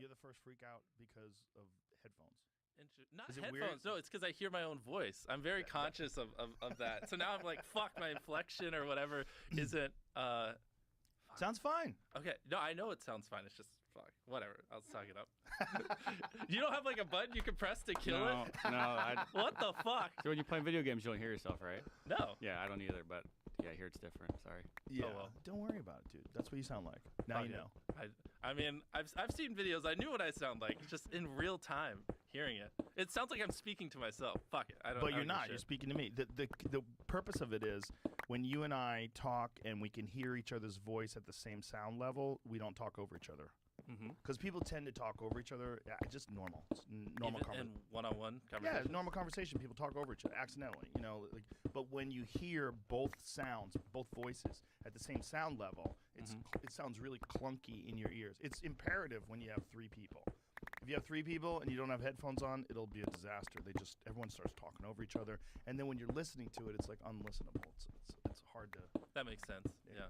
you're the first freak out because of headphones. Not Is it headphones. weird? No, it's because I hear my own voice. I'm very conscious of that. So now I'm like, fuck, my inflection or whatever isn't. Sounds fine. Okay, no, I know it sounds fine. It's just fuck, whatever. I'll suck it up. You don't have like a button you can press to kill it? No. What the fuck? So when you're playing video games, you don't hear yourself, right? No. Yeah, I don't either, but yeah, I hear it's different. Sorry. Yeah. well. Don't worry about it, dude. That's what you sound like. Now you know. I mean, I've seen videos. I knew what I sound like just in real time hearing it. It sounds like I'm speaking to myself. Fuck it. I don't. But I you're don't give a not. shit. You're speaking to me. The purpose of it is when you and I talk and we can hear each other's voice at the same sound level, we don't talk over each other. Because people tend to talk over each other. Yeah, it's just normal. It's normal Even conversation. in one-on-one Yeah, conversation. normal conversation. People talk over each other accidentally, you know. But when you hear both sounds, both voices at the same sound level, it sounds really clunky in your ears. It's imperative when you have three people. If you have three people and you don't have headphones on, it'll be a disaster. Everyone starts talking over each other, and then when you're listening to it, it's like unlistenable. It's hard to. That makes sense. Yeah.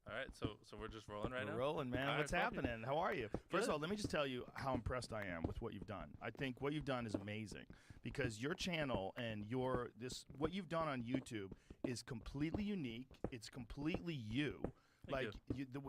All right, so we're just rolling right now. We're rolling, man. All What's right, fuck it. happening? How are you? First Good. of all, let me just tell you how impressed I am with what you've done. I think what you've done is amazing because your channel and what you've done on YouTube is completely unique. It's completely you. Thank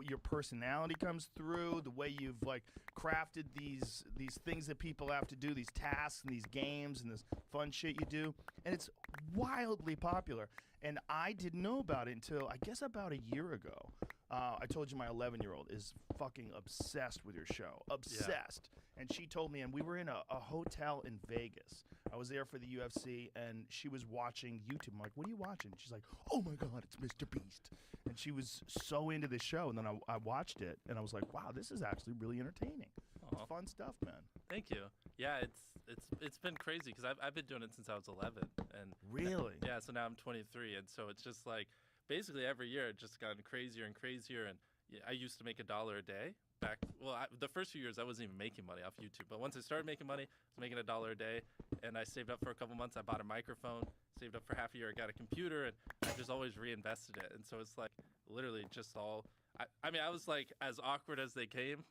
Your personality comes through, the way you've like crafted these things that people have to do, these tasks and these games and this fun shit you do, and it's wildly popular. And I didn't know about it until I guess about a year ago. I told you my 11-year-old is fucking obsessed with your show, obsessed. And she told me, and we were in a hotel in Vegas. I was there for the UFC, and she was watching YouTube. I'm like, what are you watching? She's like, oh my God, it's Mr. Beast. And she was so into the show. And then I watched it, and I was like, wow, this is actually really entertaining. It's fun stuff, man. Thank you. Yeah, it's been crazy because I've been doing it since I was 11. And Really? Yeah, so now I'm 23, and so it's just like basically every year it's just gotten crazier and crazier. And I used to make $1 a day. The first few years I wasn't even making money off YouTube, but once I started making money, I was making $1 a day, and I saved up for a couple months. I bought a microphone, saved up for half a year. I got a computer, and I just always reinvested it. And so it's like literally just all. I mean, I was like as awkward as they came.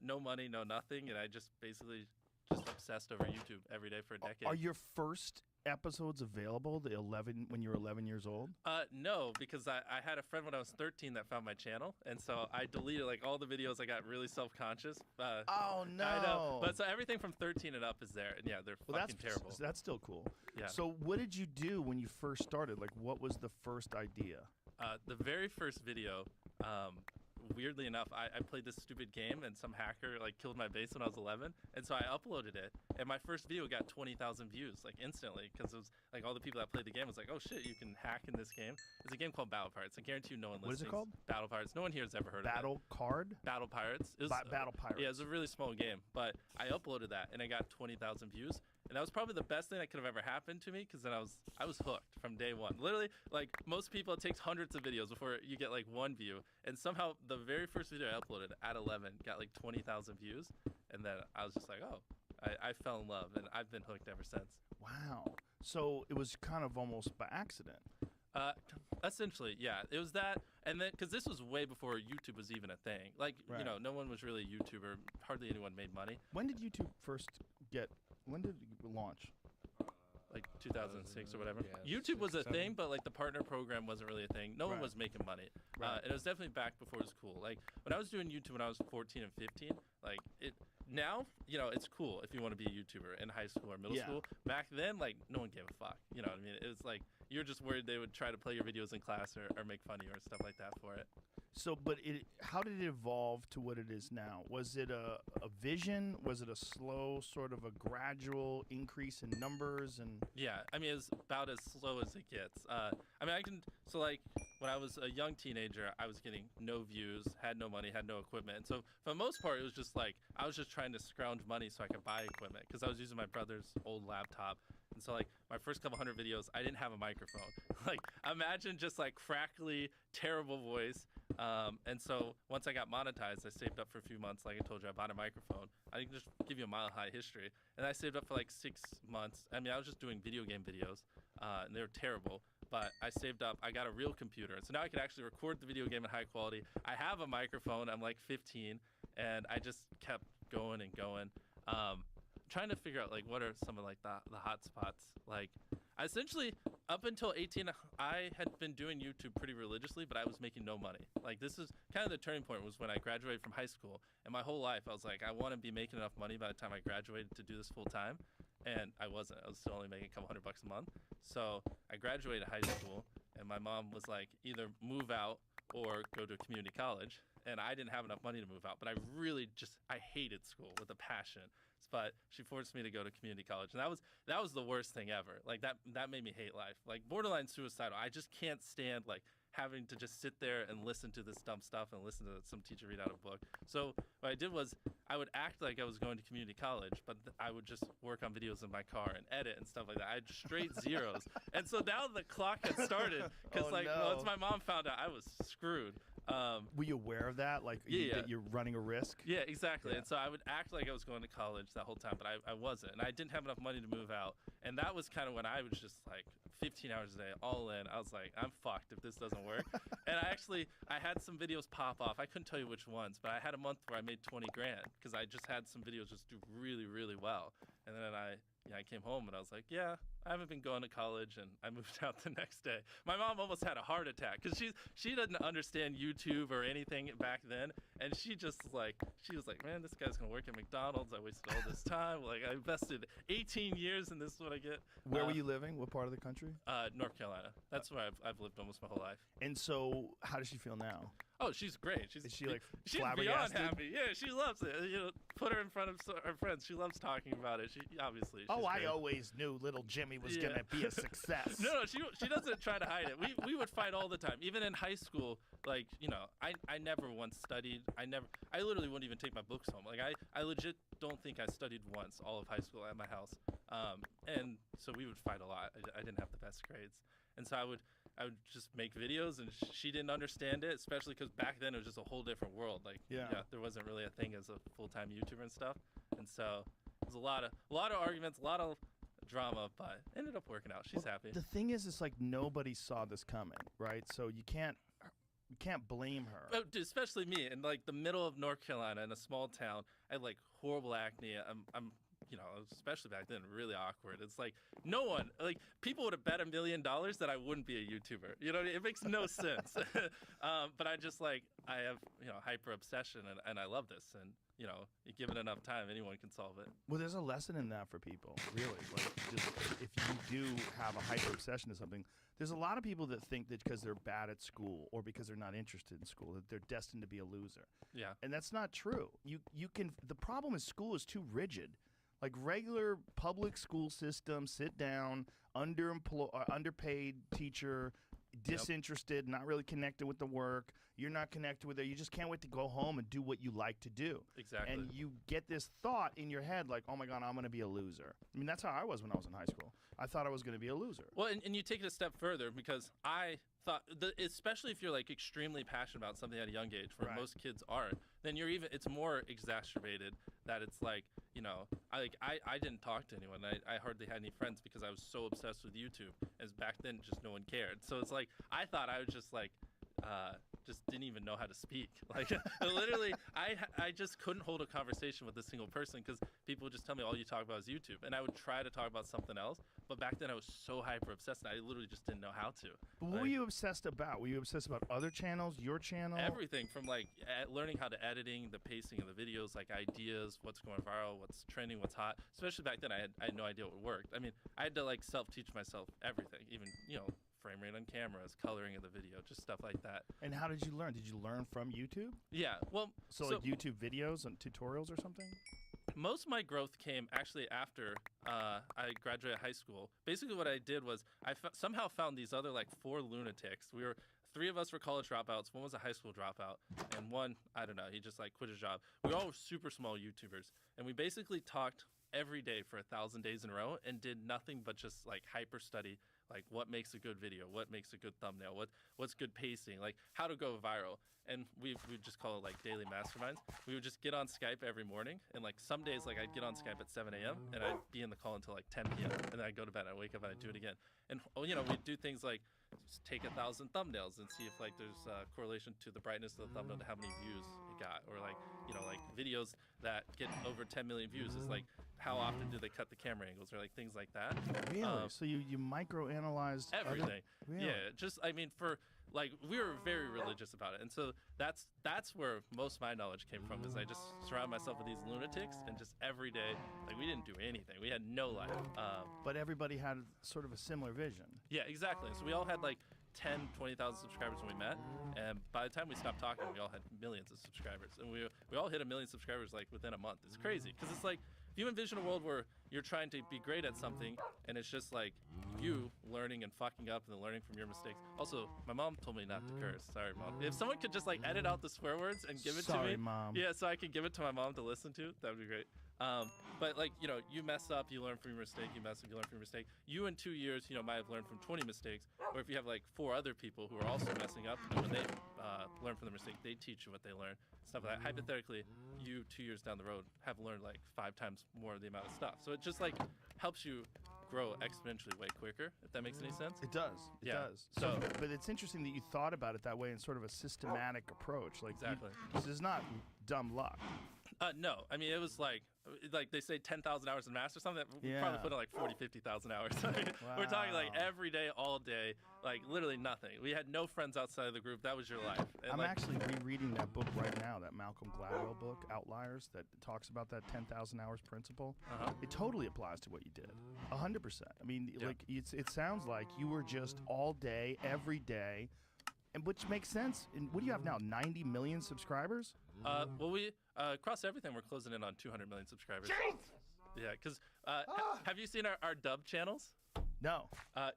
No money, no nothing, and I just basically just obsessed over YouTube every day for a decade. Are your first episodes available when you were 11 years old? No, because I had a friend when I was 13 that found my channel, and so I deleted like all the videos. I got really self-conscious. Oh no! I know, but so everything from 13 and up is there, and yeah, they're fucking terrible. That's still cool. Yeah. So what did you do when you first started? Like, what was the first idea? The very first video, weirdly enough, I played this stupid game and some hacker like killed my base when I was 11, and so I uploaded it, and my first video got 20,000 views like instantly because it was like all the people that played the game was like, oh shit, you can hack in this game. It's a game called Battle Pirates. I guarantee you no one What is it listening. called? Battle Pirates. No one here has ever heard of it. Battle Pirates. It was, Battle Pirates. Yeah, it was a really small game, but I uploaded that and I got 20,000 views, and that was probably the best thing that could have ever happened to me because then I was hooked from day one. Literally, like most people, it takes hundreds of videos before you get like one view, and somehow the very first video I uploaded at 11 got like 20,000 views, and then I was just like, oh, I fell in love, and I've been hooked ever since. Wow. So it was kind of almost by accident. Essentially, yeah. It was that, and then because this was way before YouTube was even a thing. Like, Right. you know, no one was really a YouTuber. Hardly anyone made money. When did YouTube when did it launch? Like 2006 or whatever. Yeah, YouTube was a 6, 7. thing, but like the partner program wasn't really a thing. No one Right. was making money. Right. And it was definitely back before it was cool. Like when I was doing YouTube when I was 14 and 15, like now, you know, it's cool if you want to be a YouTuber in high school or middle Yeah. school. Back then, like no one gave a fuck. You know what I mean? It was like you're just worried they would try to play your videos in class or make fun of you or stuff like that for it. So, but how did it evolve to what it is now? Was it a vision? Was it a slow, sort of a gradual increase in numbers? And Yeah, I mean, it's about as slow as it gets. I mean, so like when I was a young teenager, I was getting no views, had no money, had no equipment. And so for the most part, it was just like, I was just trying to scrounge money so I could buy equipment because I was using my brother's old laptop. And so like my first couple hundred videos, I didn't have a microphone. Like imagine just like crackly, terrible voice. And so once I got monetized, I saved up for a few months. Like I told you, I bought a microphone. I can just give you a mile high history. And I saved up for like 6 months. I mean, I was just doing video game videos, and they were terrible. But I saved up. I got a real computer. And so now I can actually record the video game in high quality. I have a microphone. I'm like 15. And I just kept going and going. Trying to figure out like what are some of like the hot spots. Like essentially up until 18, I had been doing YouTube pretty religiously, but I was making no money. Like this is kind of the turning point was when I graduated from high school, and my whole life I was like, I want to be making enough money by the time I graduated to do this full time, and I wasn't. I was still only making a couple $100 a month. So I graduated high school, and my mom was like, either move out or go to a community college. And I didn't have enough money to move out, but I hated school with a passion. But she forced me to go to community college, and that was the worst thing ever. Like that made me hate life. Like borderline suicidal. I just can't stand like having to just sit there and listen to this dumb stuff and listen to some teacher read out a book. So what I did was I would act like I was going to community college, but I would just work on videos in my car and edit and stuff like that. I had straight zeros. And so now the clock had started because once my mom found out, I was screwed. Were you aware of that? Like, that you're running a risk? Yeah, exactly. Yeah. And so I would act like I was going to college that whole time, but I wasn't. And I didn't have enough money to move out. And that was kind of when I was just like 15 hours a day, all in. I was like, I'm fucked if this doesn't work. And I had some videos pop off. I couldn't tell you which ones, but I had a month where I made 20 grand because I just had some videos just do really, really well. And then I came home and I was like, yeah, I haven't been going to college, and I moved out the next day. My mom almost had a heart attack because she doesn't understand YouTube or anything back then, and she was like, man, this guy's gonna work at McDonald's. I wasted all this time. Like I invested 18 years, and this is what I get. Where were you living? What part of the country? North Carolina. That's where I've lived almost my whole life. And so, how does she feel now? Oh, she's great. Is she like she's beyond flabbergasted? happy. Yeah, she loves it. Put her in front of her friends. She loves talking about it. She obviously. Oh, I great. always knew little Jimmy was gonna be a success. No, she doesn't try to hide it. We would fight all the time. Even in high school, like I never once studied. I literally wouldn't even take my books home. Like I legit don't think I studied once all of high school at my house. And so we would fight a lot. I didn't have the best grades, and so I would just make videos, and she didn't understand it, especially because back then it was just a whole different world. Like, there wasn't really a thing as a full-time YouTuber and stuff, and so it was a lot of arguments, a lot of drama, but it ended up working out. She's happy. The thing is, it's like nobody saw this coming, right? So you can't blame her. Oh, dude, especially me in like the middle of North Carolina in a small town. I had like horrible acne. I'm especially back then, really awkward. It's like no one, like people would have bet $1 million that I wouldn't be a YouTuber. It makes no sense. But I just like, I have, hyper obsession and I love this. And, you give it enough time, anyone can solve it. Well, there's a lesson in that for people, really. Like, just if you do have a hyper obsession to something, there's a lot of people that think that because they're bad at school or because they're not interested in school, that they're destined to be a loser. Yeah. And that's not true. The problem is school is too rigid. Like regular public school system, sit down, underpaid teacher, disinterested, not really connected with the work. You're not connected with it. You just can't wait to go home and do what you like to do. Exactly. And you get this thought in your head like, oh my God, I'm going to be a loser. I mean, that's how I was when I was in high school. I thought I was going to be a loser. Well, and you take it a step further because I thought, especially if you're like extremely passionate about something at a young age, where most kids aren't, then it's more exacerbated that it's like, I didn't talk to anyone. I hardly had any friends because I was so obsessed with YouTube. As back then, just no one cared. So it's like, I thought I was just like, just didn't even know how to speak. Like literally, I just couldn't hold a conversation with a single person because people would just tell me all you talk about is YouTube, and I would try to talk about something else. But back then I was so hyper obsessed, and I literally just didn't know how to. But what were you obsessed about? Were you obsessed about other channels, your channel? Everything from like learning how to editing, the pacing of the videos, like ideas, what's going viral, what's trending, what's hot. Especially back then, I had no idea what worked. I mean, I had to like self-teach myself everything, even frame rate on cameras, coloring of the video, just stuff like that. And how did you learn? Did you learn from YouTube? Yeah, well... So like YouTube videos and tutorials or something? Most of my growth came actually after I graduated high school. Basically what I did was I somehow found these other like 4 lunatics. 3 of us were college dropouts, 1 was a high school dropout, and 1, I don't know, he just like quit his job. We all were super small YouTubers, and we basically talked every day for 1,000 days in a row and did nothing but just like hyper study like what makes a good video, what makes a good thumbnail, what's good pacing, like how to go viral. And we just call it like daily masterminds. We would just get on Skype every morning, and like some days like I'd get on Skype at 7 a.m. and I'd be in the call until like 10 p.m. and then I'd go to bed, I'd wake up and I'd do it again. And we'd do things like take 1,000 thumbnails and see if like there's correlation to the brightness of the thumbnail to how many views it got, or like like videos that get over 10 million views is like how often do they cut the camera angles, or like things like that. Really? So you micro-analyzed Everything. Really? Yeah, just I mean for like we were very religious about it, and so that's where most of my knowledge came from. Is I just surround myself with these lunatics, and just every day, like we didn't do anything. We had no life. But everybody had sort of a similar vision. Yeah, exactly. So we all had like 10, 20,000 subscribers when we met, and by the time we stopped talking, we all had millions of subscribers, and we all hit 1 million subscribers like within a month. It's crazy because it's like if you envision a world where you're trying to be great at something, and it's just like you learning and fucking up and then learning from your mistakes. Also, my mom told me not to curse. Sorry, Mom. If someone could just like edit out the swear words and give it to me, Sorry, Mom. yeah, so I could give it to my mom to listen to, that would be great. But like, you mess up, you learn from your mistake, you mess up, you learn from your mistake. You in 2 years, might have learned from 20 mistakes, or if you have like 4 other people who are also messing up, and when they learn from their mistake, they teach you what they learn, stuff like that. Hypothetically, you 2 years down the road have learned like 5 times more of the amount of stuff. So it just like helps you grow exponentially way quicker, if that makes any sense. It does. It Yeah. does. So- but it's interesting that you thought about it that way in sort of a systematic approach. Like Exactly. This is not dumb luck. No, I mean, it was like they say 10,000 hours in math or something. We probably Yeah. put in like 40, 50,000 hours. I mean, we're talking like Wow. every day, all day, like literally nothing. We had no friends outside of the group. That was your life. And I'm like, actually rereading that book right now, that Malcolm Gladwell book, Outliers, that talks about that 10,000 hours principle. Uh-huh. It totally applies to what you did, 100%. I mean, Yeah. like it sounds like you were just all day, every day, and which makes sense. And what do you have now? 90 million subscribers? well, we across everything, we're closing in on 200 million subscribers. Yeah, because have you seen our dub channels? No.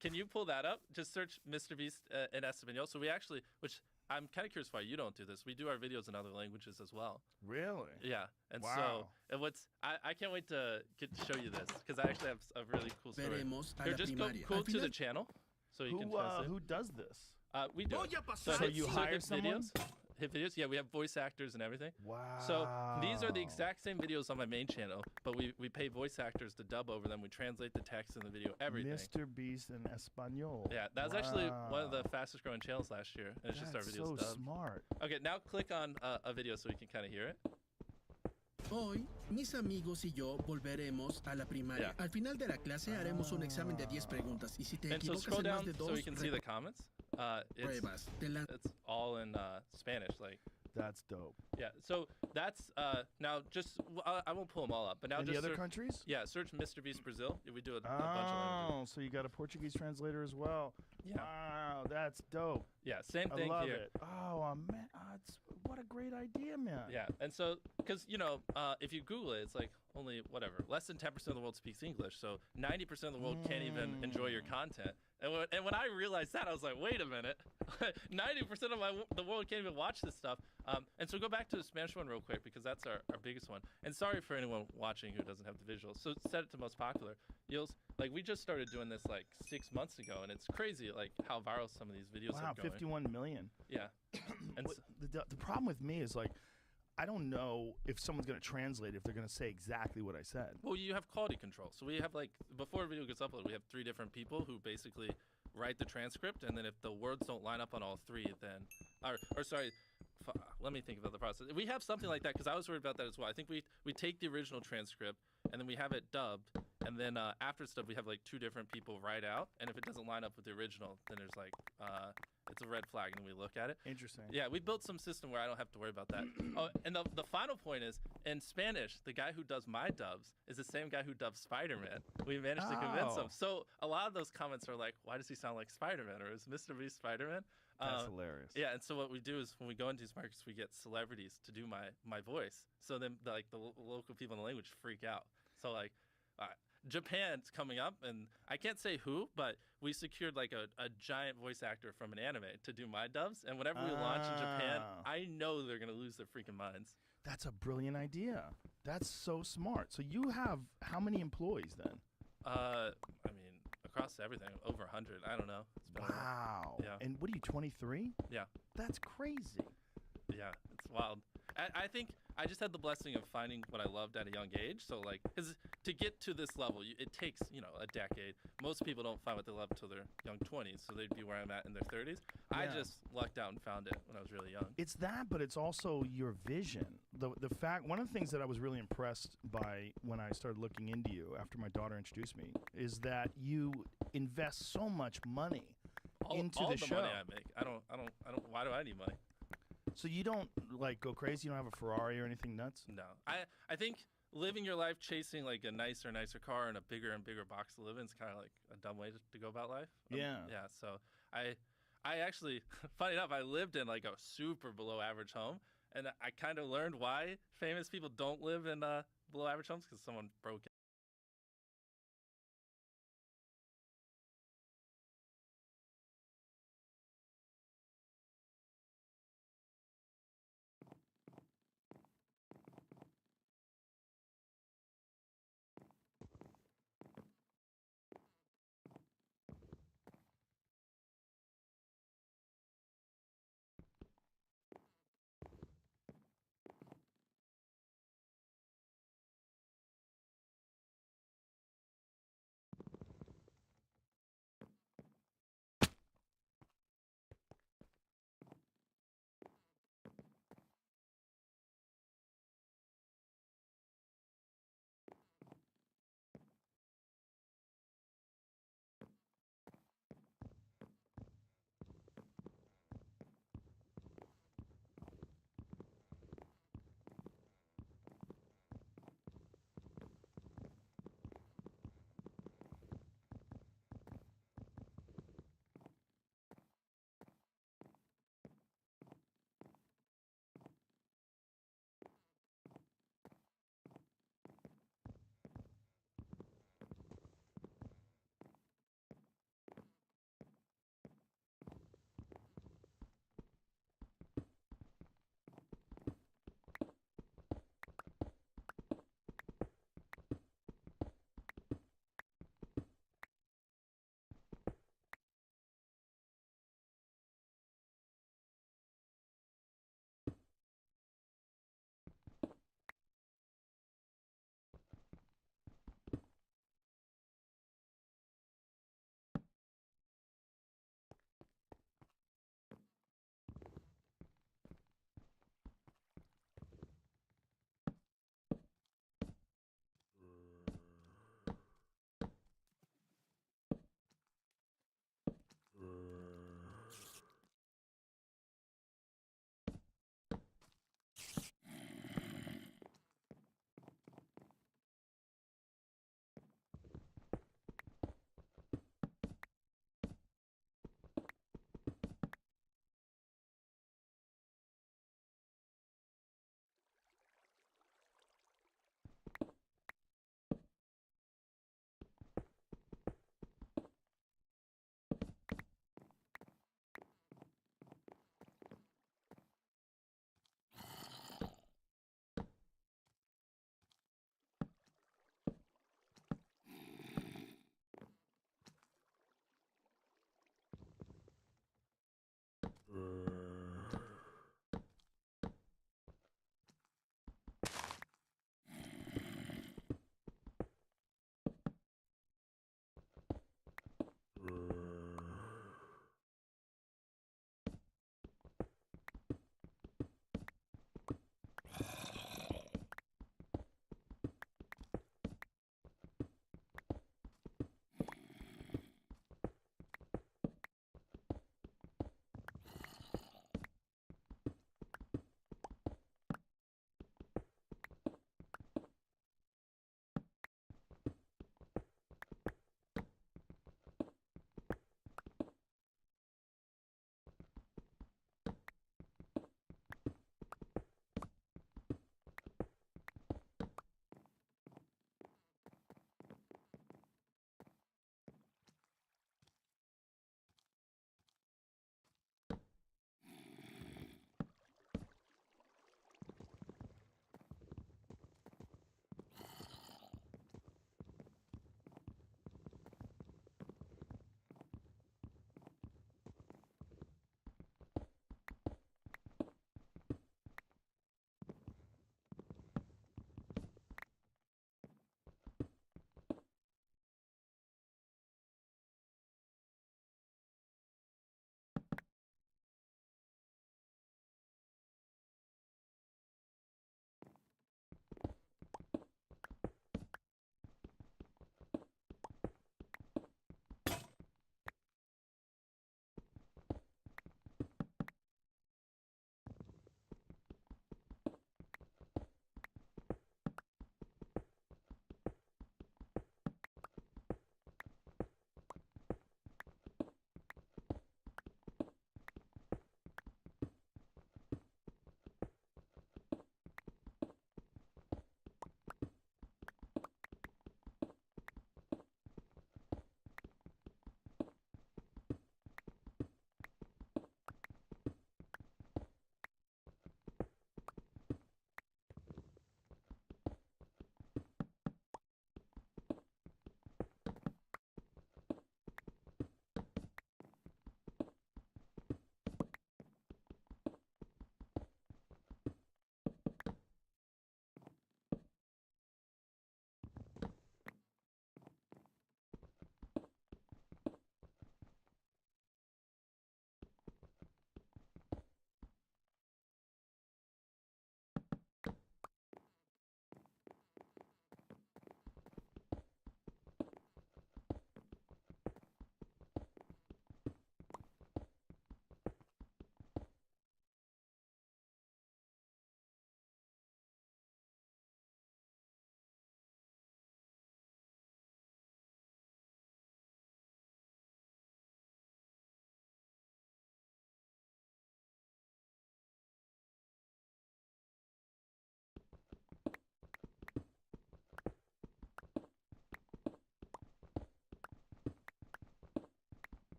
Can you pull that up? Just search Mr. Beast in Espanol. So we actually, which I'm kind of curious why you don't do this. We do our videos in other languages as well. Really? Yeah, and Wow. so and I can't wait to get to show you this because I actually have a really cool story. Veremos a Here, la just go primaria. cool Al to the final- channel so you can translate. Who does this? We do. Voy a pasar So el you siglo. hire hit someone? videos. Hit videos. Yeah, we have voice actors and everything. Wow. So these are the exact same videos on my main channel, but we pay voice actors to dub over them. We translate the text in the video, everything. Mr. Beast in Espanol. Yeah, that was actually one of Wow. the fastest growing channels last year, and it's just our That's videos so dubbed. smart. Okay, now click on a video so we can kind of hear it. Hoy, mis amigos y yo volveremos a la primaria. Yeah. Al final de la clase haremos un examen de 10 preguntas y si te And so equivocas scroll en más down de so dos, we can see the comments. pruebas. Te lan- It's all in Spanish, like. That's dope. Yeah, so that's now just I won't pull them all up, but now Any just other search, countries? yeah, search Mr. Beast Brazil. We do a bunch of languages. Oh, so you got a Portuguese translator as well. Yeah. Wow, that's dope. Yeah, same I thing love here. it. Oh, man, what a great idea, man. Yeah, and so because if you Google it, it's like only whatever less than 10% of the world speaks English, so 90% of the world can't even enjoy your content. And when I realized that, I was like, wait a minute, 90% of the world can't even watch this stuff. And so go back to the Spanish one real quick because that's our biggest one. And sorry for anyone watching who doesn't have the visuals. So set it to most popular. We just started doing this like 6 months ago, and it's crazy like how viral some of these videos Wow, are going. 51 million. Yeah, and What- the problem with me is like, I don't know if someone's going to translate if they're going to say exactly what I said. well, you have quality control. So we have like before a video gets uploaded, we have 3 different people who basically write the transcript, and then if the words don't line up on all 3, then or sorry, let me think about the process. We have something like that because I was worried about that as well. I think we take the original transcript and then we have it dubbed, and then after it's dubbed, we have like 2 different people write out, and if it doesn't line up with the original, then there's like it's a red flag, and we look at it. Interesting. Yeah, we built some system where I don't have to worry about that. Oh, and the final point is, in Spanish, the guy who does my dubs is the same guy who dubs Spider-Man. We managed to convince him. Oh. So a lot of those comments are like, why does he sound like Spider-Man? Or is Mr. Beast Spider-Man? That's hilarious. Yeah, and so what we do is when we go into these markets, we get celebrities to do my voice. So then the local people in the language freak out. So like Japan's coming up, and I can't say who, but we secured like a giant voice actor from an anime to do my dubs. And whenever we launch in Japan, Ah. I know they're gonna lose their freaking minds. That's a brilliant idea. That's so smart. So you have how many employees then? I mean, across everything, over 100. I don't know. It's been a while. Wow. Yeah. And what are you, 23? Yeah. That's crazy. Yeah, it's wild. I think I just had the blessing of finding what I loved at a young age. So like, cause to get to this level, it takes a decade. Most people don't find what they love until their young 20s, so they'd be where I'm at in their 30s. I Yeah. just lucked out and found it when I was really young. It's that, but it's also your vision. The fact, one of the things that I was really impressed by when I started looking into you after my daughter introduced me is that you invest so much money into all the the show. money I make. I don't. Why do I need money? So you don't like go crazy. You don't have a Ferrari or anything nuts. No. I think living your life chasing like a nicer car and a bigger and bigger box to live in is kind of like a dumb way to go about life. Yeah. Yeah. So I actually, funny enough, I lived in like a super below average home, and I kind of learned why famous people don't live in below average homes because someone broke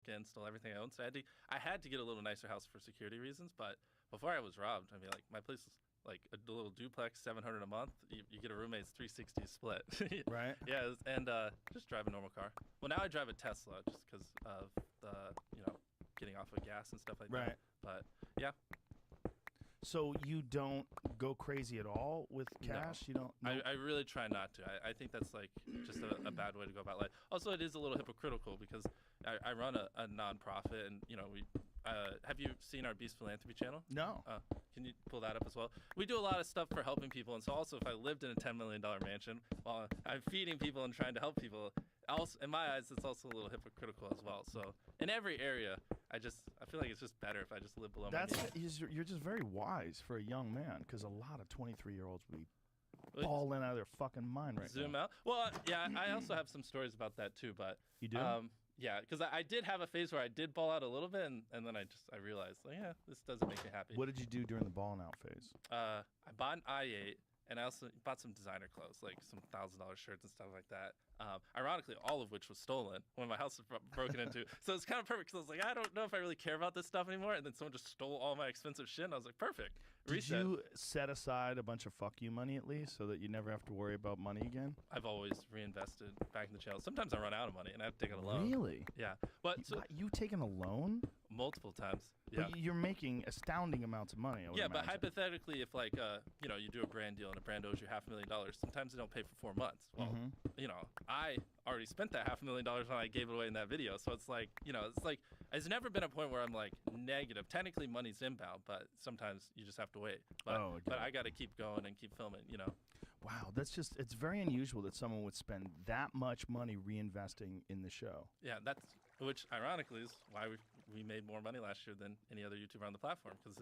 and stole everything I owned. So I had to get a little nicer house for security reasons. But before I was robbed, I mean, like my place was like a little duplex, $700 a month. You get a roommate's 360 split. Right. Yeah, and just drive a normal car. Well, now I drive a Tesla just because of the getting off of gas and stuff like Right. that. But yeah, So you don't go crazy at all with No. cash? You don't? No? I really try not to. I think that's like just a bad way to go about life. Also, it is a little hypocritical because I run a nonprofit, and we have you seen our Beast Philanthropy channel? No. Can you pull that up as well? We do a lot of stuff for helping people, and so also if I lived in a $10 million mansion while I'm feeding people and trying to help people, also in my eyes it's also a little hypocritical as well. So in every area, I feel like it's just better if I just live below That's my means. you're just very wise for a young man, because a lot of 23-year-olds would be Like, balling out of their fucking mind right Zoom now. out. Well, yeah, I also have some stories about that too, but You do? yeah, because I did have a phase where I did ball out a little bit, and then I realized, like, yeah, this doesn't make me happy. What did you do during the balling out phase? I bought an i8, and I also bought some designer clothes, like some $1,000 shirts and stuff like that. Ironically, all of which was stolen when my house was broken into. So it's kind of perfect because I was like, I don't know if I really care about this stuff anymore. And then someone just stole all my expensive shit, and I was like, perfect. Did Reset. you set aside a bunch of fuck you money at least, so that you never have to worry about money again? I've always reinvested back in the channel. Sometimes I run out of money, and I have to take out a loan. Really? Yeah, but so What, you taken a loan? multiple times. Yeah. But you're making astounding amounts of money. I would Yeah, but imagine. hypothetically, if like you do a brand deal and a brand owes you $500,000, sometimes they don't pay for 4 months. Well, Mhm. I already spent that $500,000 when I gave it away in that video. So it's like, it's never been a point where I'm like negative. Technically, money's inbound, but sometimes you just have to wait. But, Oh, okay. but I got to keep going and keep filming. Wow, it's very unusual that someone would spend that much money reinvesting in the show. Yeah, which ironically is why we made more money last year than any other YouTuber on the platform, because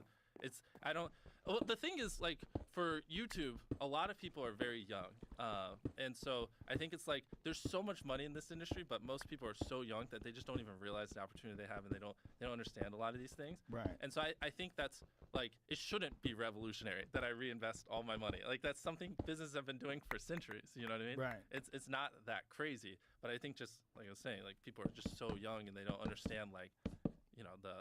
the thing is, like, for YouTube, a lot of people are very young, and so I think it's like there's so much money in this industry, but most people are so young that they just don't even realize the opportunity they have, and they don't understand a lot of these things. Right. And so I think that's like, it shouldn't be revolutionary that I reinvest all my money. Like, that's something businesses have been doing for centuries. You know what I mean? Right. It's not that crazy, but I think, just like I was saying, like, people are just so young and they don't understand, like,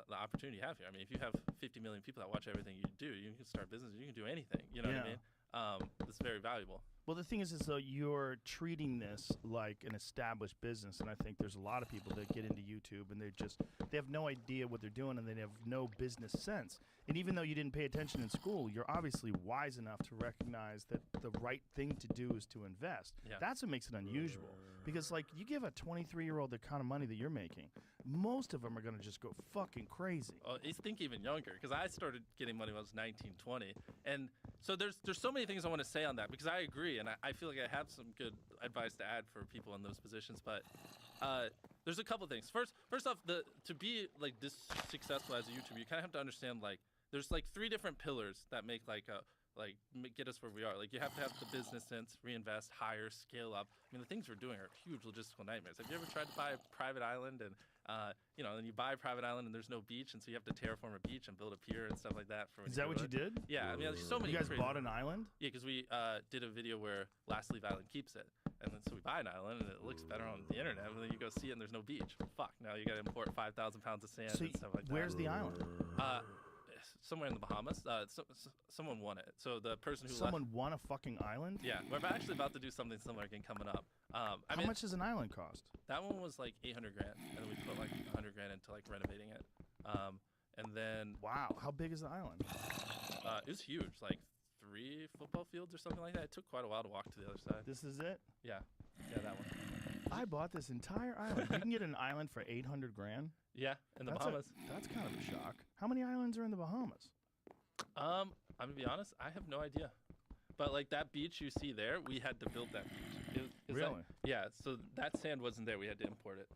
the opportunity you have here. I mean, if you have 50 million people that watch everything you do, you can start business, you can do anything. You know what I mean? It's very valuable. Well, the thing is though, you're treating this like an established business, and I think there's a lot of people that get into YouTube and they have no idea what they're doing, and they have no business sense. And even though you didn't pay attention in school, you're obviously wise enough to recognize that the right thing to do is to invest. Yeah. That's what makes it unusual. Because, like, you give a 23-year-old the kind of money that you're making, most of them are going to just go fucking crazy. I think even younger, because I started getting money when I was 19, 20. And so there's so many things I want to say on that, because I agree, and I feel like I have some good advice to add for people in those positions. But there's a couple things. First off, to be like this successful as a YouTuber, you kind of have to understand, like, there's like 3 different pillars that make get us where we are. Like, you have to have the business sense, reinvest, hire, scale up. I mean, the things we're doing are huge logistical nightmares. Have you ever tried to buy a private island and then you buy a private island and there's no beach, and so you have to terraform a beach and build a pier and stuff like that. Is that what you did? Yeah, I mean, there's so many. You guys crazy bought an island? Yeah, because we did a video where Last Leave Island keeps it. And then so we buy an island, and it looks better on the internet, and then you go see it, and there's no beach. Fuck, now you got to import 5,000 pounds of sand So and stuff like that. where's the island? Somewhere in the Bahamas. Someone won it. So the person who Someone won a fucking island? left. Yeah, we're actually about to do something similar again coming up. How much does an island cost? That one was like 800 grand, and then we put like 100 grand into like renovating it. And then Wow, how big is the island? it was huge, like 3 football fields or something like that. It took quite a while to walk to the other side. This is it? Yeah, that one. I bought this entire island. You can get an island for 800 grand? Yeah, in the That's Bahamas. That's kind of a shock. How many islands are in the Bahamas? I'm gonna be honest, I have no idea. But like that beach you see there, we had to build that beach. Really? Yeah. So that sand wasn't there. We had to import it.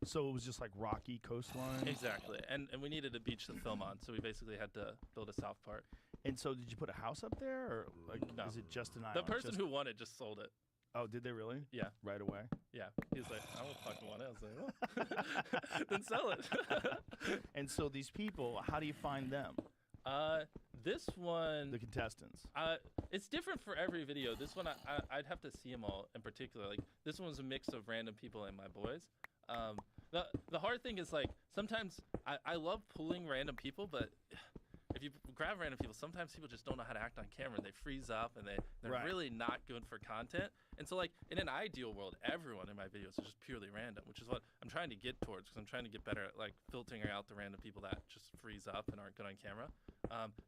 So it was just like rocky coastline? Exactly. And we needed a beach to film on, so we basically had to build a south part. And so did you put a house up there, or like No. is it just an The island? person who won it just sold it. Oh, did they really? Yeah. Right away? Yeah. He's like, I don't fucking want it. I was like, well, then sell it. And so these people, how do you find them? This one. The contestants. It's different for every video. This one, I'd have to see them all in particular. Like, this one was a mix of random people and my boys. The hard thing is like sometimes I love pulling random people, but if you grab random people, sometimes people just don't know how to act on camera. And they freeze up and they're Right. really not good for content. And so like in an ideal world, everyone in my videos is just purely random, which is what I'm trying to get towards because I'm trying to get better at like filtering out the random people that just freeze up and aren't good on camera.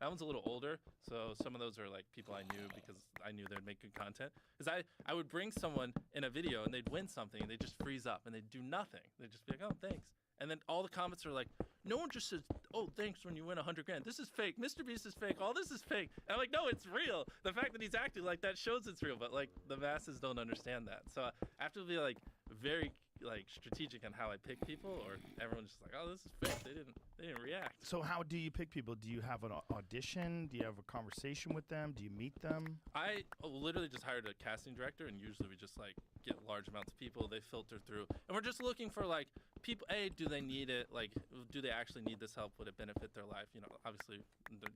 That one's a little older, so some of those are like people I knew because I knew they'd make good content. Because I would bring someone in a video and they'd win something and they'd just freeze up and they'd do nothing. They'd just be like, oh, thanks. And then all the comments are like, no one just says, oh, thanks when you win 100 grand. This is fake. Mr. Beast is fake. All this is fake. And I'm like, no, it's real. The fact that he's acting like that shows it's real. But like the masses don't understand that. So I have to be like very like strategic on how I pick people, or everyone's just like, oh, this is fake. They didn't react. So how do you pick people? Do you have an audition? Do you have a conversation with them? Do you meet them? I literally just hired a casting director, and usually we just like get large amounts of people. They filter through, and we're just looking for like people. A, do they need it? Like, do they actually need this help? Would it benefit their life? You know, obviously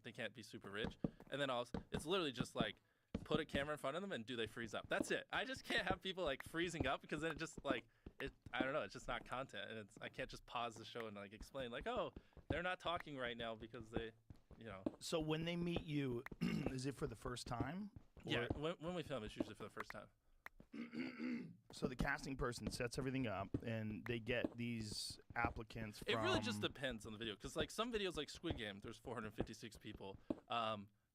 they can't be super rich. And then also, it's literally just like put a camera in front of them, and do they freeze up? That's it. I just can't have people like freezing up because then it just like I don't know. It's just not content, and I can't just pause the show and like explain like, oh, they're not talking right now because they, you know. So when they meet you, is it for the first time? Yeah, when we film, it's usually for the first time. So the casting person sets everything up, and they get these applicants from... It really just depends on the video, because like some videos like Squid Game, there's 456 people.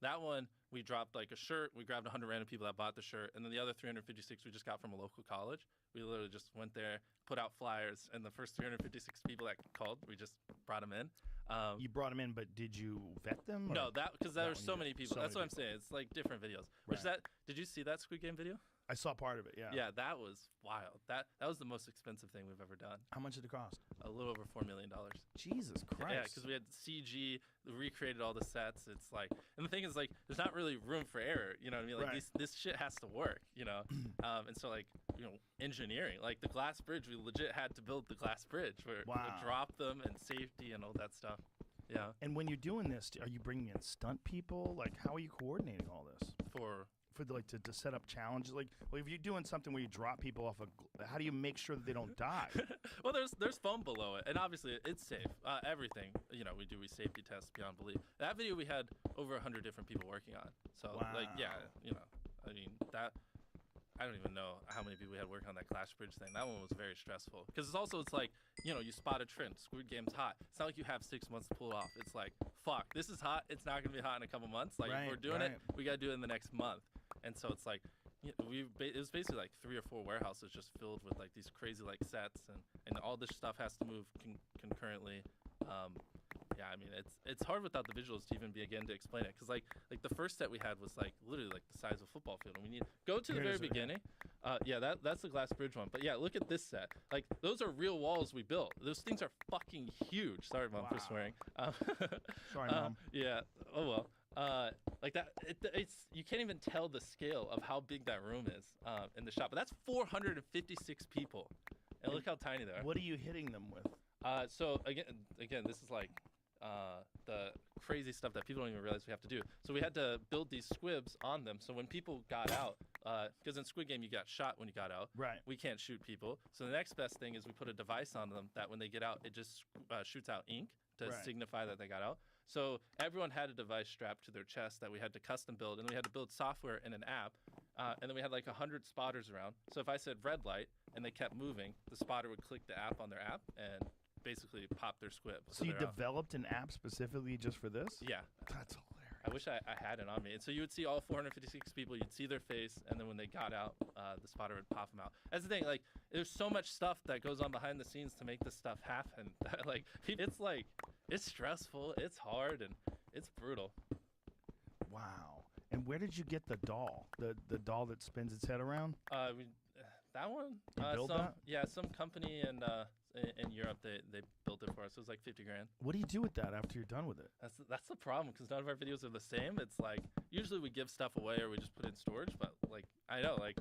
That one, we dropped like a shirt. We grabbed 100 random people that bought the shirt, and then the other 356 we just got from a local college. We literally just went there, put out flyers, and the first 356 people that called, we just brought them in. You brought them in, but did you vet them? Or? No, because there That were one so you many did. people. So That's many what I'm saying. It's like different videos. Which Right. did you see that Squid Game video? I saw part of it, yeah. Yeah, that was wild. That was the most expensive thing we've ever done. How much did it cost? A little over $4 million. Jesus Christ. Yeah, because we had CG, recreated all the sets. It's like, and the thing is, like, there's not really room for error. You know what I mean? Like, Right. this shit has to work. You know, and so like, you know, engineering, like the glass bridge, we legit had to build the glass bridge where Wow. we drop them and safety and all that stuff. Yeah. And when you're doing this, are you bringing in stunt people? Like, how are you coordinating all this? For Like to set up challenges, like, well, if you're doing something where you drop people off how do you make sure that they don't die? well, there's foam below it, and obviously it's safe. Everything, you know, we safety tests beyond belief. That video we had over 100 different people working on. So like, yeah, Wow. you know, I mean that. I don't even know how many people we had working on that glass bridge thing. That one was very stressful because it's like, you know, you spot a trend. Squid Game's hot. It's not like you have 6 months to pull it off. It's like, fuck, this is hot. It's not gonna be hot in a couple months. Like Right, if we're doing it, right. we gotta do it in the next month. And so it's like, you know, it was basically like 3 or 4 warehouses just filled with like these crazy like sets, and all this stuff has to move concurrently. Yeah, I mean it's hard without the visuals to even begin to explain it, because like the first set we had was like literally like the size of a football field, and we need go to the Here it very is, right beginning. Yeah, that's the glass bridge one. But yeah, look at this set. Like those are real walls we built. Those things are fucking huge. Sorry, Mom, for Wow. swearing. Sorry, Mom. Yeah. Oh well. Like that. It's you can't even tell the scale of how big that room is in the shop. But that's 456 people, and look how tiny they are. What are you hitting them with? So again, this is like the crazy stuff that people don't even realize we have to do. So we had to build these squibs on them. So when people got out, because in Squid Game you got shot when you got out. Right. We can't shoot people. So the next best thing is we put a device on them that when they get out, it just shoots out ink to Right. signify that they got out. So everyone had a device strapped to their chest that we had to custom build, and then we had to build software in an app. And then we had like 100 spotters around. So if I said red light and they kept moving, the spotter would click the app on their app and basically pop their squib. So you they're out. developed an app specifically just for this? Yeah. That's hilarious. I wish I had it on me. And so you would see all 456 people, you'd see their face, and then when they got out, the spotter would pop them out. That's the thing, like, there's so much stuff that goes on behind the scenes to make this stuff happen. Like, it's stressful, it's hard, and it's brutal. Wow. And where did you get the doll? The doll that spins its head around? That one? You build that? Yeah, some company in Europe, they built it for us. It was like 50 grand. What do you do with that after you're done with it? That's the problem, because none of our videos are the same. It's like, usually we give stuff away or we just put it in storage, but like, I know, like,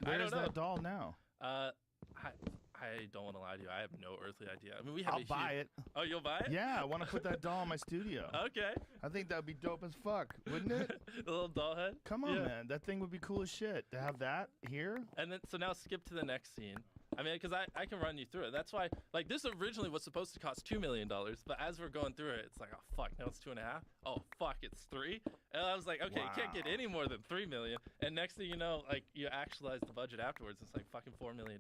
I Where's don't know. that doll now? I don't want to lie to you. I have no earthly idea. I mean, we have I'll buy it. Oh, you'll buy it? Yeah, I want to put that doll in my studio. Okay. I think that would be dope as fuck, wouldn't it? The little doll head? Come on, Yeah. man. That thing would be cool as shit. To have that here? And then, so now skip to the next scene. I mean, because I can run you through it. That's why, like, this originally was supposed to cost $2 million, but as we're going through it, it's like, oh, fuck, now it's 2.5. Oh, fuck, it's 3. And I was like, okay, you can't get Wow. any more than 3 million. And next thing you know, like, you actualize the budget afterwards, it's like fucking $4 million.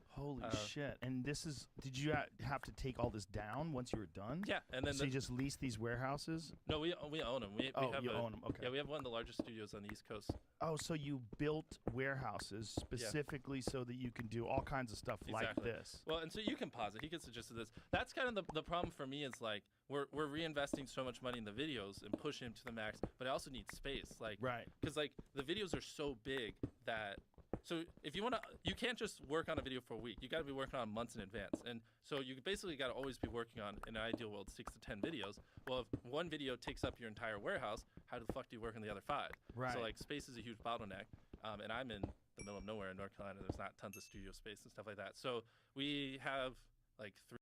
Holy Uh, shit! And this is, did you have to take all this down once you were done? Yeah, and then So you just lease these warehouses? no, we own them. We Oh, have you own them. Okay. Yeah, we have one of the largest studios on the East Coast. Oh, so you built warehouses specifically so that you can do all kinds of stuff like Exactly. this. Well, and so you can pause it. He gets the gist of this. That's kind of the problem for me is like we're reinvesting so much money in the videos and pushing them to the max, but I also need space. Like, Right. because like the videos are so big that so if you want to, you can't just work on a video for a week. You got to be working on months in advance, and so you basically got to always be working on, in an ideal world, 6 to 10 videos. Well, if one video takes up your entire warehouse, how the fuck do you work on the other 5? Right. So like space is a huge bottleneck, and I'm in the middle of nowhere in North Carolina. There's not tons of studio space and stuff like that. So we have like 3.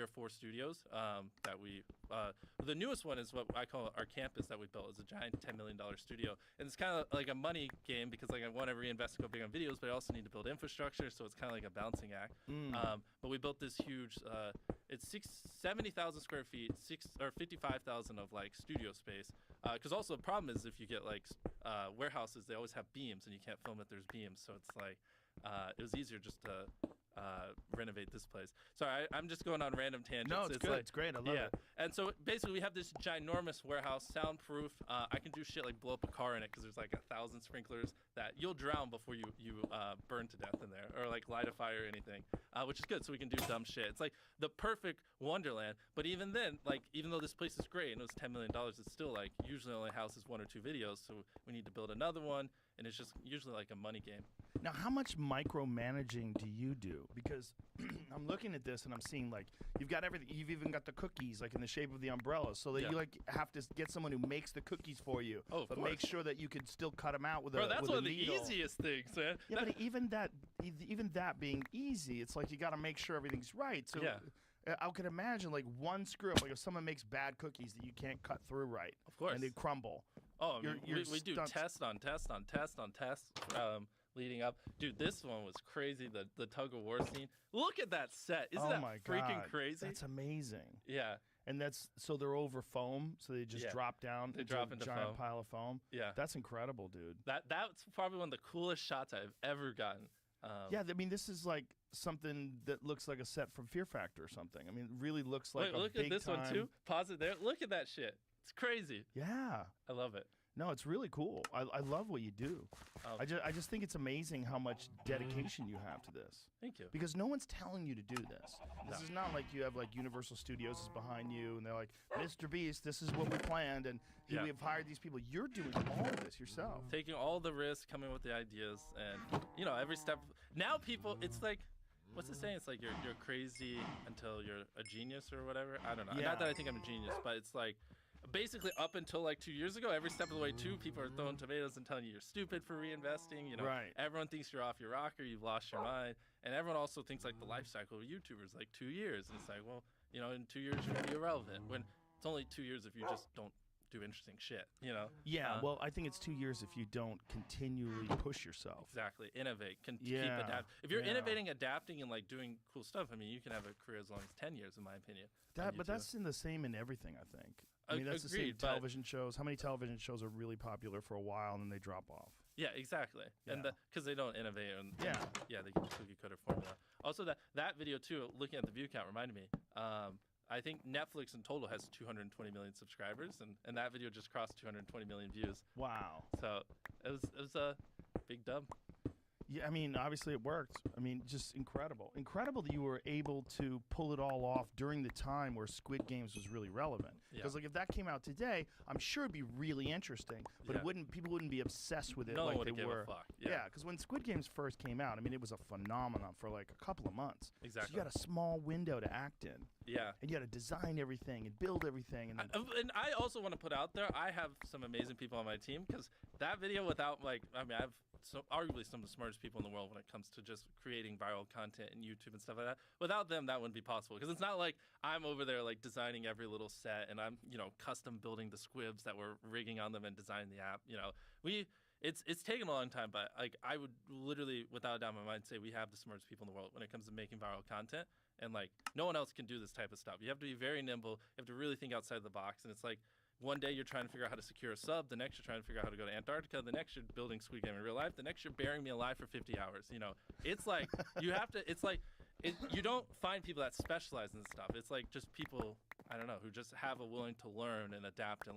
or 4 studios that we the newest one is what I call our campus that we built. It's a giant $10 million studio, and it's kind of like a money game because like I want to reinvest and go big on videos, but I also need to build infrastructure, so it's kind of like a balancing act. But we built this huge it's 70,000 square feet, 55,000 of like studio space, because also the problem is if you get like warehouses, they always have beams and you can't film if there's beams, so it's like it was easier just to renovate this place. Sorry, I'm just going on random tangents. No, it's good. Like, It's great. I love it. And so basically we have this ginormous warehouse, soundproof. I can do shit like blow up a car in it because there's like 1,000 sprinklers that you'll drown before you burn to death in there, or like light a fire or anything, which is good. So we can do dumb shit. It's like the perfect wonderland. But even then, like even though this place is great and it was $10 million, it's still like usually only houses 1 or 2 videos. So we need to build another one, and it's just usually like a money game. Now, how much micromanaging do you do? Because I'm looking at this and I'm seeing like you've got everything. You've even got the cookies like in the shape of the umbrella, so that Yeah. you like have to get someone who makes the cookies for you, Oh, of but course. make sure that you can still cut them out with Bro, a that's with one a of the needle. easiest things, man. Yeah, That- but even that being easy, it's like you got to make sure everything's right. So Yeah. I could imagine like one screw up, like if someone makes bad cookies that you can't cut through right, of course. and they crumble. Oh, I Your- mean, your we do stunts- test on test on test on test leading up. Dude, this one was crazy. The tug of war scene. Look at that set. Isn't Oh that my freaking God, crazy? That's amazing. Yeah, And that's so they're over foam, so they just Yeah. drop down They into drop a into giant foam. pile of foam. yeah. That's incredible, dude. That's probably one of the coolest shots I've ever gotten. Yeah, I mean, this is like something that looks like a set from Fear Factor or something. I mean, it really looks like Wait, a look big at this time. one too. Pause it there. Look at that shit. It's crazy. Yeah. I love it. No, it's really cool. I love what you do. Oh, I just think it's amazing how much dedication you have to this. thank you. Because no one's telling you to do this. This No. is not like you have like Universal Studios is behind you and they're like, Mr. Beast, this is what we planned and Yeah. we have hired these people. You're doing all of this yourself. Taking all the risks, coming with the ideas, and every step. Now people, it's like, what's the saying? It's like you're crazy until you're a genius or whatever. I don't know. Yeah. Not that I think I'm a genius, but it's like basically up until like 2 years ago, every step of the way too, people are throwing tomatoes and telling you you're stupid for reinvesting. Right. Everyone thinks you're off your rocker, you've lost your mind, and everyone also thinks like the life cycle of YouTubers like 2 years, and it's like, well, in 2 years you're gonna be irrelevant. When it's only 2 years if you just don't do interesting shit. Yeah, Uh, I think it's 2 years if you don't continually push yourself. Exactly. Innovate. Keep Yeah, adapting. If you're yeah. innovating, adapting, and like doing cool stuff, I mean, you can have a career as long as 10 years, in my opinion. on But YouTube. that's in the same in everything, I think. I mean, that's the same agreed, but- television shows. How many television shows are really popular for a while and then they drop off? Yeah, exactly. And Yeah. because they don't innovate and Yeah. yeah, they keep the cookie cutter formula. Also, that video too, looking at the view count, reminded me. I think Netflix in total has 220 million subscribers, and that video just crossed 220 million views. Wow. So it was a big dub. Yeah, I mean, obviously it worked. I mean, just incredible. Incredible that you were able to pull it all off during the time where Squid Games was really relevant. Yeah. Because like if that came out today, I'm sure it'd be really interesting, but Yeah. people wouldn't be obsessed with it No one like would they give were. a fuck. Yeah, because when Squid Games first came out, I mean, it was a phenomenon for like a couple of months. Exactly. So you got a small window to act in, Yeah. and you got to design everything and build everything, and then And I also want to put out there, I have some amazing people on my team because that video without I have arguably some of the smartest people in the world when it comes to just creating viral content and YouTube and stuff like that. Without them, that wouldn't be possible because it's not like I'm over there like designing every little set and I'm custom building the squibs that we're rigging on them and designing the app. It's taken a long time, but like I would literally, without a doubt in my mind, say we have the smartest people in the world when it comes to making viral content. And like no one else can do this type of stuff. You have to be very nimble. You have to really think outside the box. And it's like one day you're trying to figure out how to secure a sub. The next you're trying to figure out how to go to Antarctica. The next you're building Squid Game in real life. The next you're burying me alive for 50 hours. It's like you have to. It's like you don't find people that specialize in this stuff. It's like just people I don't know who just have a willing to learn and adapt and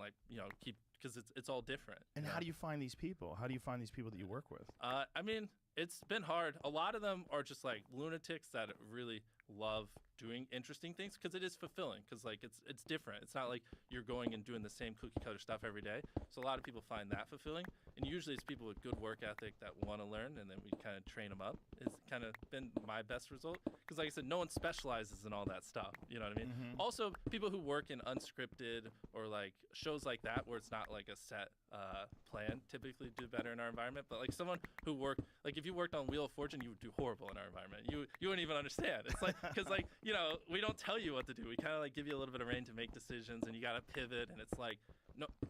keep because it's all different. and how do you find these people? How do you find these people that you work with? I mean, it's been hard. A lot of them are just like lunatics that really love doing interesting things because it is fulfilling because like it's different. It's not like you're going and doing the same cookie cutter stuff every day. So a lot of people find that fulfilling, and usually it's people with good work ethic that want to learn, and then we kind of train them up. It's kind of been my best result because, like I said, no one specializes in all that stuff. You know what I mean? Mhm. Also, people who work in unscripted or like shows like that where it's not like a set plan typically do better in our environment. But like someone who like if you worked on Wheel of Fortune, you would do horrible in our environment. You wouldn't even understand. It's like because like we don't tell you what to do. We kind of like give you a little bit of reign to make decisions, and you got to pivot. And it's like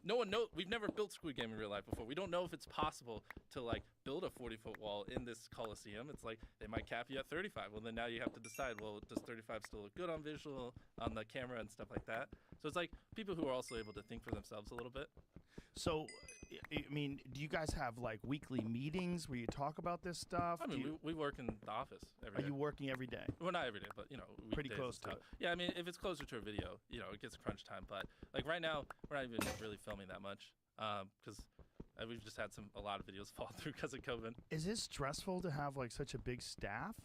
no one knows. We've never built Squid Game in real life before. We don't know if it's possible to like build a 40-foot wall in this Coliseum. It's like they might cap you at 35. Well, then now you have to decide. Well, does 35 still look good on visual, on the camera, and stuff like that? So it's like people who are also able to think for themselves a little bit. So, I mean, do you guys have like weekly meetings where you talk about this stuff? I Do mean, you- we work in the office every are day. you working every day? Well, not every day, but Pretty weekdays close and to stuff. it. Yeah, I mean, if it's closer to a video, it gets crunch time. But like right now, we're not even really filming that much because we've just had a lot of videos fall through because of COVID. Is it stressful to have like such a big staff?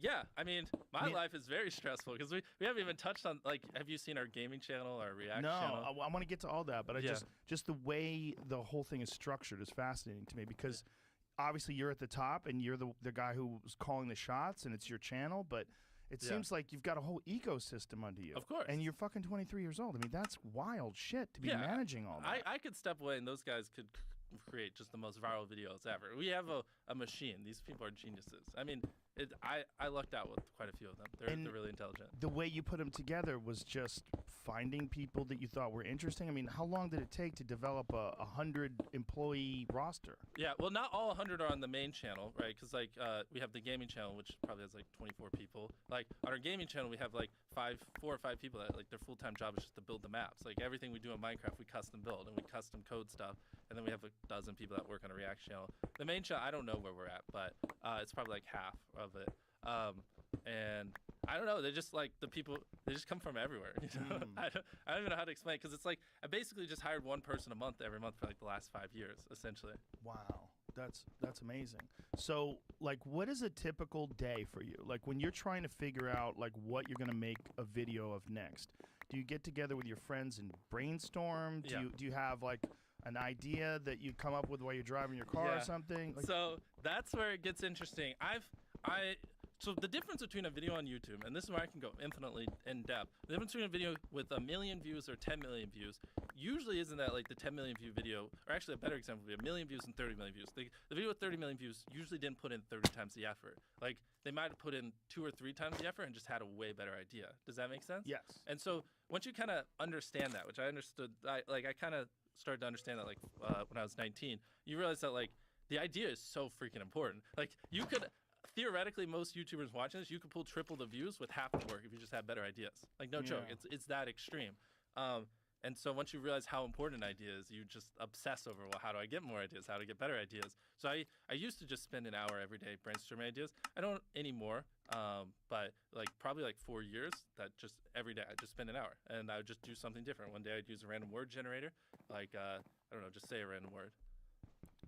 Yeah, I mean, my I mean- life is very stressful because we haven't even touched on like, have you seen our gaming channel, our React No, channel? I want to get to all that, but I Yeah. just the way the whole thing is structured is fascinating to me because obviously you're at the top and you're the guy who's calling the shots and it's your channel, but it Yeah. seems like you've got a whole ecosystem under you. Of course. And you're fucking 23 years old. I mean, that's wild shit to be Yeah, managing all that. I could step away and those guys could create just the most viral videos ever. We have a machine. These people are geniuses. I mean, I lucked out with quite a few of them. They're really intelligent. The way you put them together was just finding people that you thought were interesting. I mean, how long did it take to develop a 100-employee roster? Yeah, well, not all 100 are on the main channel, right? Because like we have the gaming channel, which probably has like 24 people. Like on our gaming channel, we have like 4 or 5 people that like their full-time job is just to build the maps. Like everything we do in Minecraft, we custom build and we custom code stuff. And then we have a dozen people that work on a React channel. The main channel, I don't know where we're at, but it's probably like half of it. And I don't know. They're just like the people. They just come from everywhere. I don't even know how to explain it because it's like I basically just hired one person a month every month for like the last 5 years, essentially. Wow, that's amazing. So, like, what is a typical day for you? Like, when you're trying to figure out like what you're gonna make a video of next, do you get together with your friends and brainstorm? Yeah. Do you have like an idea that you come up with while you're driving your car or Yeah. something? Like, So that's where it gets interesting. So the difference between a video on YouTube, and this is where I can go infinitely in depth, the difference between a video with 1 million views or 10 million views usually isn't that like the 10 million view video, or actually a better example would be 1 million views and 30 million views. The video with 30 million views usually didn't put in 30 times the effort. Like they might have put in 2 or 3 times the effort and just had a way better idea. Does that make sense? yes. And so once you kind of understand that, which I understood, I kind of started to understand that like when I was 19, you realize that like the idea is so freaking important. Like you could, theoretically, most YouTubers watching this, you could pull triple the views with half the work if you just had better ideas. Like no joke, Yeah. it's that extreme. And so once you realize how important an idea is, you just obsess over, well, how do I get more ideas? How to get better ideas? So I used to just spend an hour every day brainstorming ideas. I don't anymore, but like probably like 4 years that just every day I just spend an hour and I would just do something different. One day I'd use a random word generator, like, I don't know, just say a random word.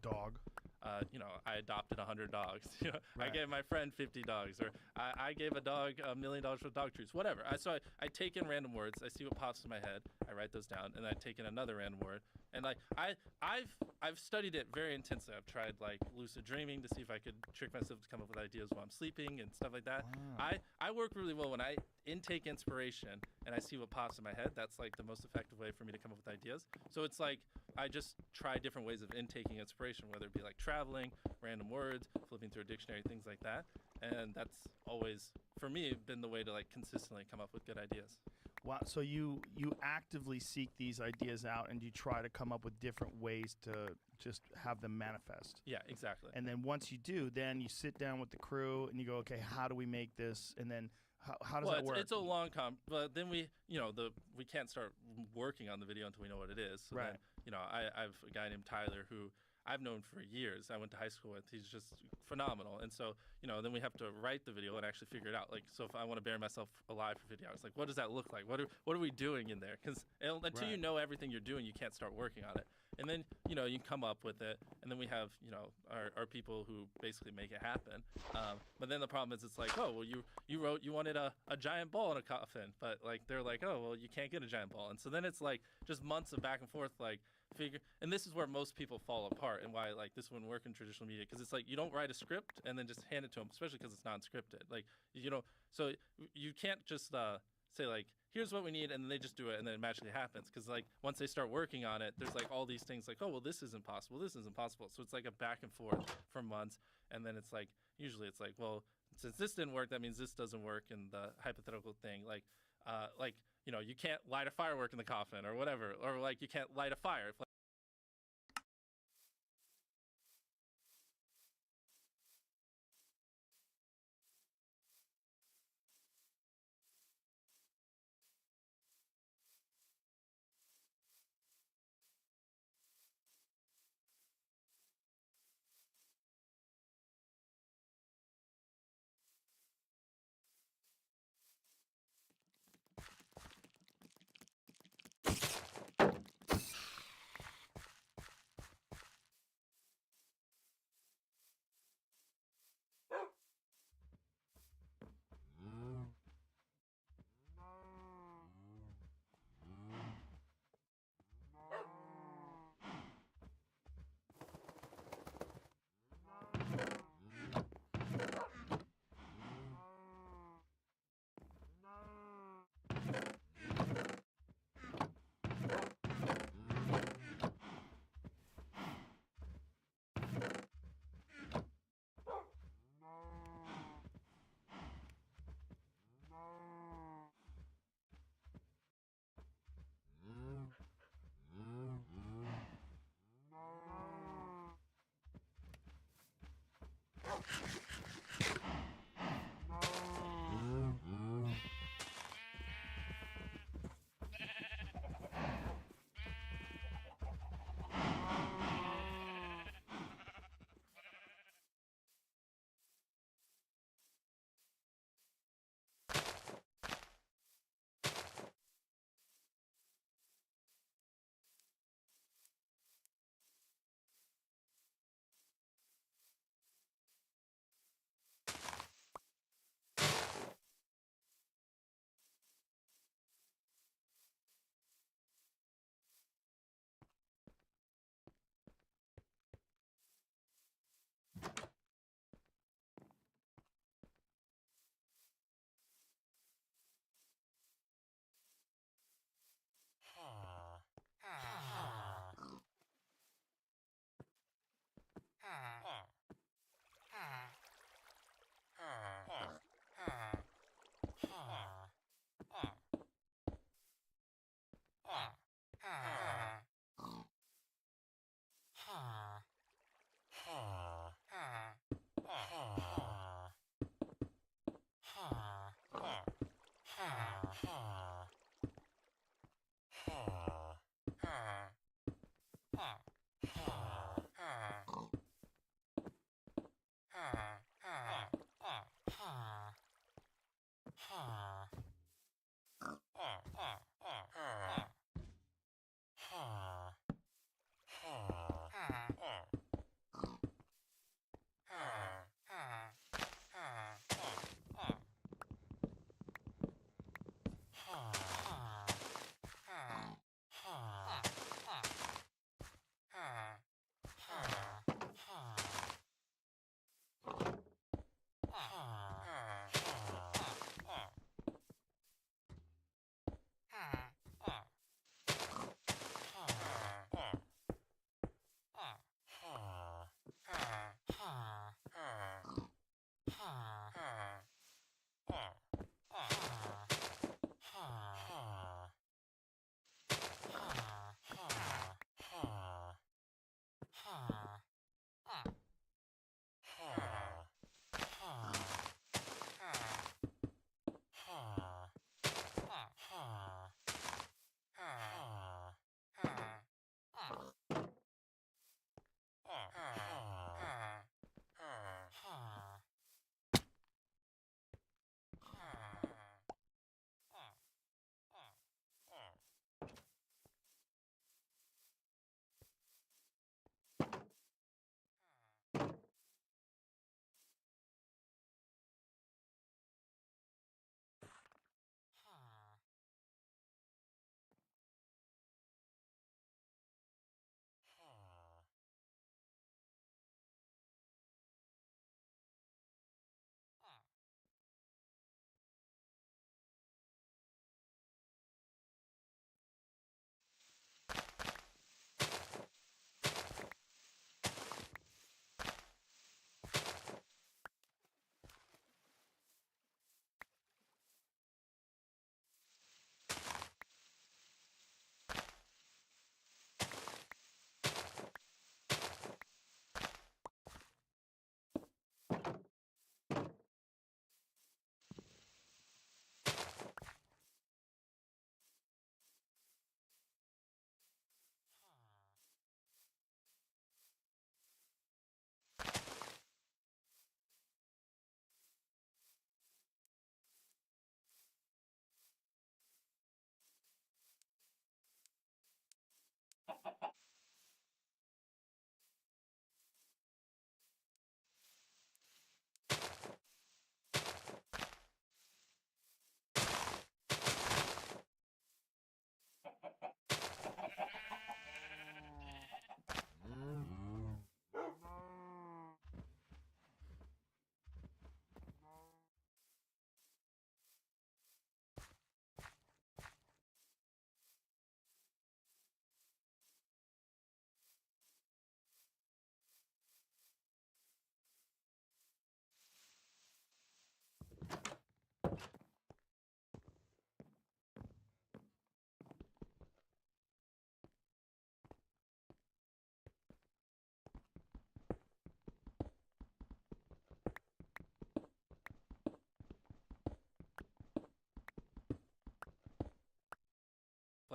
Dog. I adopted 100 dogs. I Right. gave my friend 50 dogs, or I gave a dog $1 million for dog treats, whatever. I take in random words, I see what pops in my head, I write those down, and I take in another random word. And like I've studied it very intensely. I've tried like lucid dreaming to see if I could trick myself to come up with ideas while I'm sleeping and stuff like that. Wow. I work really well when I intake inspiration and I see what pops in my head. That's like the most effective way for me to come up with ideas. So it's like I just try different ways of intaking inspiration, whether it be like traveling, random words, flipping through a dictionary, things like that. And that's always, for me, been the way to like consistently come up with good ideas. Wow. So you actively seek these ideas out and you try to come up with different ways to just have them manifest. Yeah, exactly. And then once you do, then you sit down with the crew and you go, okay, how do we make this? And then how does that work? It's a long but then we can't start working on the video until we know what it is. So Right. Then, I've a guy named Tyler who I've known for years. I went to high school with. He's just phenomenal. And so, then we have to write the video and actually figure it out. Like, so if I want to bury myself alive for 50 hours, like, what does that look like? What are we doing in there? Because until you Right. know everything you're doing, you can't start working on it. And then, you come up with it. And then we have, our people who basically make it happen. But then the problem is it's like, oh, well, you wanted a giant ball in a coffin. But, like, they're like, oh, well, you can't get a giant ball. And so then it's, like, just months of back and forth, like, and this is where most people fall apart and why like this wouldn't work in traditional media, because it's like you don't write a script and then just hand it to them, especially because it's non-scripted. Like, so you can't just say like, here's what we need, and then they just do it and then it magically happens, because like once they start working on it, there's like all these things like, oh, well, this isn't possible, so it's like a back and forth for months. And then it's like usually it's like, well, since this didn't work, that means this doesn't work, and the hypothetical thing like you can't light a firework in the coffin or whatever, or like you can't light a fire.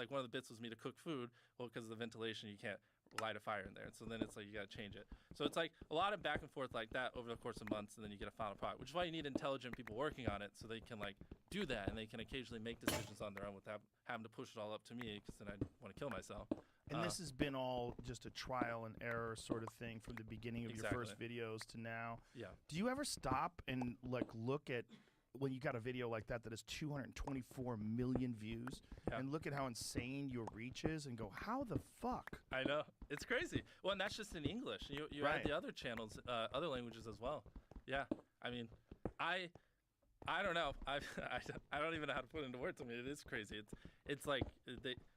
like one of the bits was me to cook food. Well, because of the ventilation, you can't light a fire in there. So then it's like you got to change it. So it's like a lot of back and forth like that over the course of months, and then you get a final product, which is why you need intelligent people working on it so they can like do that, and they can occasionally make decisions on their own without having to push it all up to me, because then I'd want to kill myself. And this has been all just a trial and error sort of thing from the beginning of your first videos to now. Yeah. Do you ever stop and like look at when you got a video like that has 224 million views and look at how insane your reach is and go, how the fuck? I know. It's crazy. Well, and that's just in English. You add the other channels, other languages as well. Yeah. I mean, I don't know. I don't even know how to put it into words. I mean, it is crazy. It's like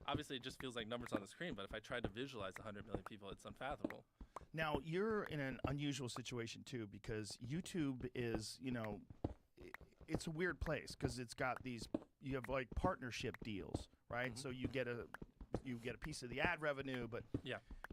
obviously it just feels like numbers on the screen, but if I tried to visualize 100 million people, it's unfathomable. Now, you're in an unusual situation too, because YouTube is, you know, it's a weird place because it's got these, you have like partnership deals, right? So you get a piece of the ad revenue, but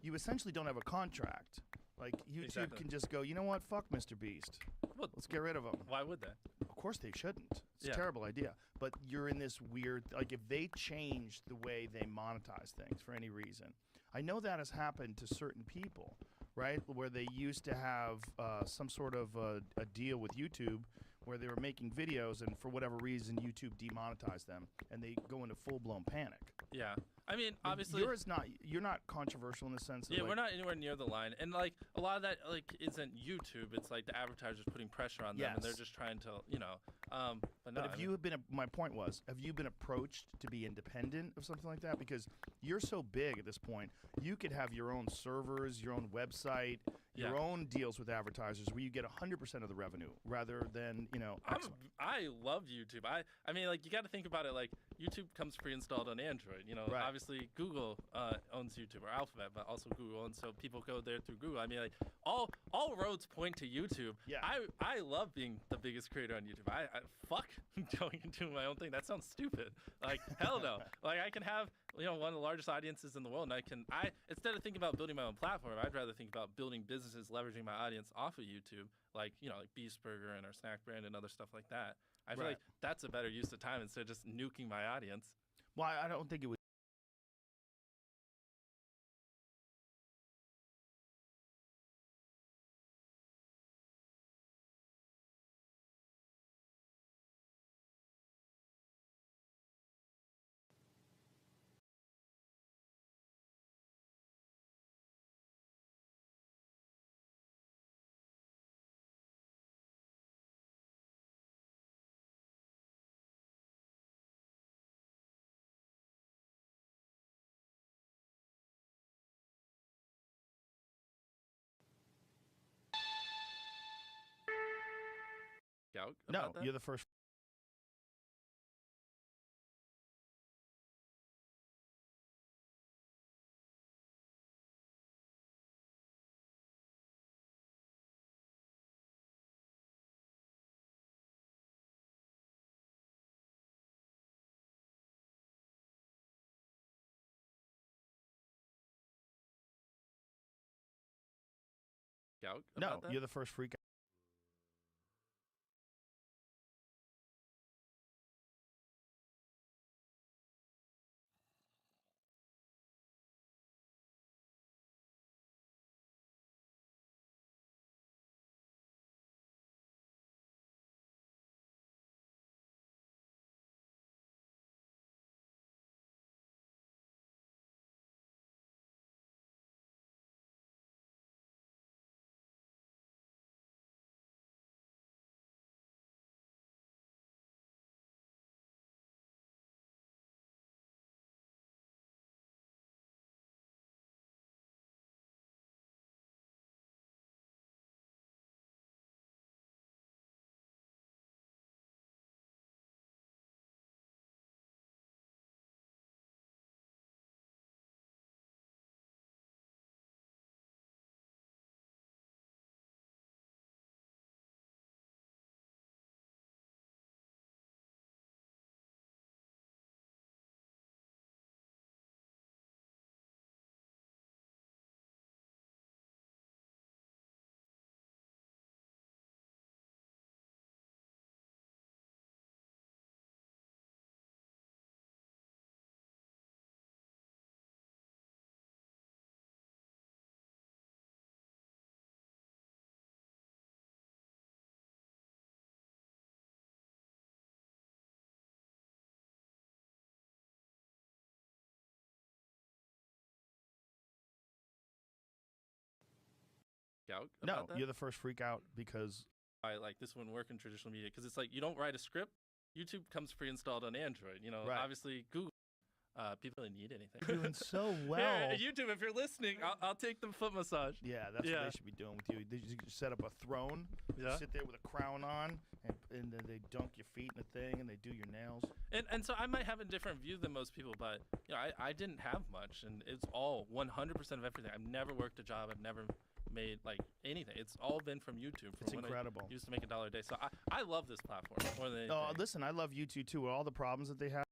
you essentially don't have a contract. Like YouTube can just go, you know what, fuck Mr. Beast. Well, let's get rid of him. Why would they? Of course they shouldn't. It's a terrible idea. But you're in this weird, like if they change the way they monetize things for any reason, I know that has happened to certain people, right? Where they used to have some sort of a deal with YouTube where they were making videos, and for whatever reason, YouTube demonetized them, and they go into full-blown panic. Yeah. I mean, obviously, you're not controversial in the sense that, yeah, we're not anywhere near the line, and like a lot of that like isn't YouTube. It's like the advertisers putting pressure on them, and they're just trying to, you know. But if you have been, my point was, have you been approached to be independent of something like that? Because you're so big at this point, you could have your own servers, your own website, your own deals with advertisers, where you get 100% of the revenue rather than, you know. I love YouTube. I mean, like you got to think about it. Like YouTube comes pre-installed on Android. You know, obviously Google owns YouTube, or Alphabet, but also Google, and so people go there through Google. I mean, like all roads point to YouTube. Yeah. I love being the biggest creator on YouTube. I fuck going and doing my own thing. That sounds stupid. Like hell no. Like I can have, you know, one of the largest audiences in the world, and I instead of thinking about building my own platform, I'd rather think about building businesses leveraging my audience off of YouTube, like, you know, like Beast Burger and our snack brand and other stuff like that. I feel like that's a better use of time instead of just nuking my audience. Well, I don't think it would. No, you're the first. No, you're the first freak out. out No, about that. you're the first freak out because I like this wouldn't work in traditional media because it's like you don't write a script. YouTube comes pre-installed on Android. You know, Right. obviously Google. People really need anything. you're doing so Here, well. YouTube, if you're listening, I'll take the foot massage. Yeah, that's Yeah. what they should be doing with you. They just set up a throne, Yeah. sit there with a crown on, and then they dunk your feet in the thing, and they do your nails. And so I might have a different view than most people, but you know, I didn't have much, and it's all 100% of everything. I've never worked a job. I've never made like anything. It's all been from YouTube. From It's when incredible. I used to make $1 a day. So I love this platform more than anything. Oh, listen, I love YouTube too. With all the problems that they have.